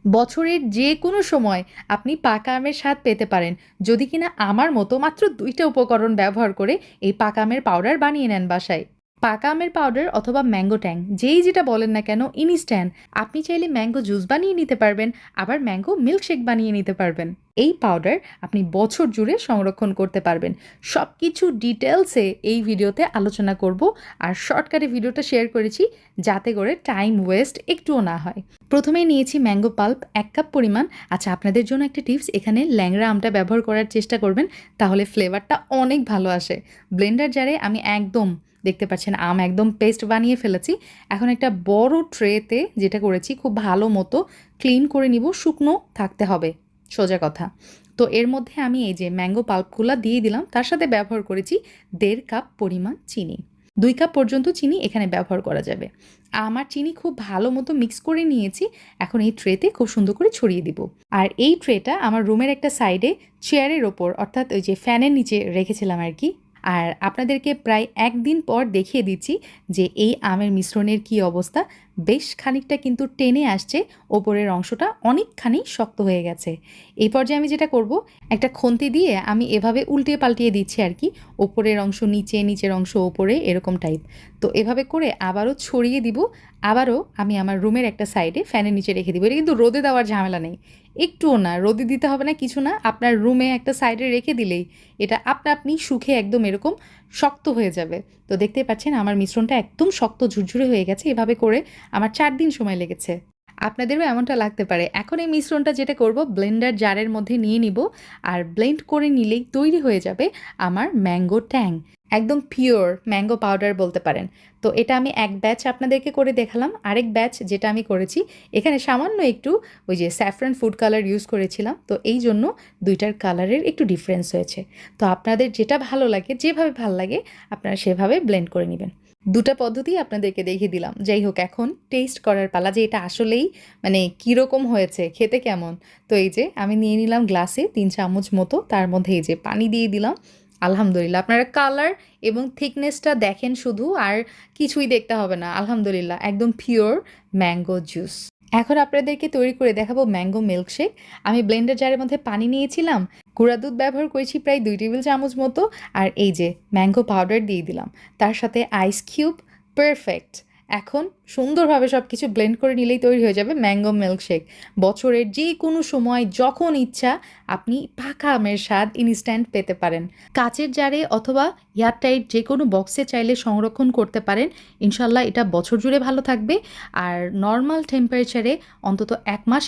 বছরের যে কোনো সময় আপনি পাকা আমের স্বাদ পেতে পারেন যদি কিনা আমার মতো মাত্র ২টা উপকরণ ব্যবহার করে এই পাকা আমের পাউডার বানিয়ে নেন বাসায়। পাকা আমের পাউডার অথবা ম্যাঙ্গো ট্যাং যেই যেটা বলেন না কেন ইনস্ট্যান্ট। আপনি চাইলে ম্যাঙ্গো জুস বানিয়ে নিতে পারবেন, আবার ম্যাঙ্গো মিল্কশেক বানিয়ে নিতে পারবেন। এই পাউডার আপনি বছর জুড়ে সংরক্ষণ করতে পারবেন। সব কিছু ডিটেলসে এই ভিডিওতে আলোচনা করব, আর শর্টকাটে ভিডিওটা শেয়ার করেছি যাতে করে টাইম ওয়েস্ট একটুও না হয়। প্রথমেই নিয়েছি ম্যাঙ্গো পাল্প ১ কাপ পরিমাণ। আচ্ছা, আপনাদের জন্য একটা টিপস, এখানে ল্যাংড়া আমটা ব্যবহার করার চেষ্টা করবেন, তাহলে ফ্লেভারটা অনেক ভালো আসে। ব্লেন্ডার জারে আমি একদম দেখতে পাচ্ছেন আম একদম পেস্ট বানিয়ে ফেলেছি। এখন একটা বড় ট্রেতে যেটা করেছি খুব ভালো মতো ক্লিন করে নিব, শুকনো থাকতে হবে সোজা কথা। তো এর মধ্যে আমি এই যে ম্যাঙ্গো পাল্পগুলা দিয়ে দিলাম, তার সাথে ব্যবহার করেছি ১.৫ কাপ পরিমাণ চিনি। ২ কাপ পর্যন্ত চিনি এখানে ব্যবহার করা যাবে। আমার চিনি খুব ভালো মতো মিক্স করে নিয়েছি, এখন এই ট্রেতে খুব সুন্দর করে ছড়িয়ে দিব। আর এই ট্রেটা আমার রুমের একটা সাইডে চেয়ারের ওপর, অর্থাৎ ওই যে ফ্যানের নিচে রেখেছিলাম আর কি। আর আপনাদেরকে প্রায় ১ দিন পর দেখিয়ে দিচ্ছি যে এই আমের মিশ্রণের কি অবস্থা। বেশ খানিকটা কিন্তু টেনে আসছে, ওপরের অংশটা অনেকখানি শক্ত হয়ে গেছে। এই পর্যায়ে আমি যেটা করব, একটা খুন্তি দিয়ে আমি এভাবে উল্টিয়ে পাল্টিয়ে দিচ্ছি আর কি, ওপরের অংশ নিচে, নিচের অংশ ওপরে, এরকম টাইপ। তো এভাবে করে আবারও ছড়িয়ে দিব, আবারও আমি আমার রুমের একটা সাইডে ফ্যানের নিচে রেখে দিব। এটা কিন্তু রোদে দেওয়ার ঝামেলা নেই, একটুও না, রোদে দিতে হবে না, কিছু না। আপনার রুমে একটা সাইডে রেখে দিলেই এটা আপনা আপনি শুকিয়ে একদম এরকম শক্ত হয়ে যাবে। তো দেখতেই পাচ্ছেন আমার মিশ্রণটা একদম শক্ত ঝুরঝুরে হয়ে গেছে। এভাবে করে আমার ৪ দিন সময় লেগেছে। আপনাদেরও এমনটা লাগতে পারে। এখন এই মিশ্রণটা যেটা করব, ব্লেন্ডার জারের মধ্যে নিয়ে নিব, আর ব্লেন্ড করে নিলেই তৈরি হয়ে যাবে আমার ম্যাঙ্গো ট্যাং। একদম পিওর ম্যাঙ্গো পাউডার বলতে পারেন। তো এটা আমি এক ব্যাচ আপনাদেরকে করে দেখালাম। আরেক ব্যাচ যেটা আমি করেছি, এখানে সামান্য একটু ওই যে স্যাফরান ফুড কালার ইউজ করেছিলাম, তো এই জন্য দুইটার কালারের একটু ডিফারেন্স হয়েছে। তো আপনাদের যেটা ভালো লাগে, যেভাবে ভালো লাগে আপনারা সেভাবে ব্লেন্ড করে নেবেন। দুটা পদ্ধতি আপনাদেরকে দেখিয়ে দিলাম। যাই হোক, এখন টেস্ট করার পালা, যে এটা আসলেই মানে কীরকম হয়েছে, খেতে কেমন। তো এই যে আমি নিয়ে নিলাম গ্লাসে ৩ চামচ মতো, তার মধ্যে এই যে পানি দিয়ে দিলাম। আলহামদুলিল্লাহ, আপনারা কালার এবং থিকনেসটা দেখেন শুধু, আর কিছুই দেখতে হবে না। আলহামদুলিল্লাহ, একদম পিওর ম্যাঙ্গো জুস। এখন আপনাদেরকে তৈরি করে দেখাবো ম্যাঙ্গো মিল্কশেক। আমি ব্লেন্ডার জারের মধ্যে পানি নিয়েছিলাম, গুঁড়া দুধ ব্যবহার করেছি প্রায় ২ টেবিল চামচ মতো, আর এই যে ম্যাঙ্গো পাউডার দিয়ে দিলাম, তার সাথে আইস কিউব। পারফেক্ট। এখন সুন্দরভাবে সব কিছু ব্লেন্ড করে নিলেই তৈরি হয়ে যাবে ম্যাঙ্গো মিল্কশেক। বছরের যে কোনো সময় যখন ইচ্ছা আপনি পাকা আমের স্বাদ ইনস্ট্যান্ট পেতে পারেন। কাচের জারে অথবা এয়ারটাইট যে কোনো বক্সে চাইলে সংরক্ষণ করতে পারেন। ইনশাল্লাহ এটা বছর জুড়ে ভালো থাকবে। আর নর্মাল টেম্পারেচারে অন্তত ১ মাস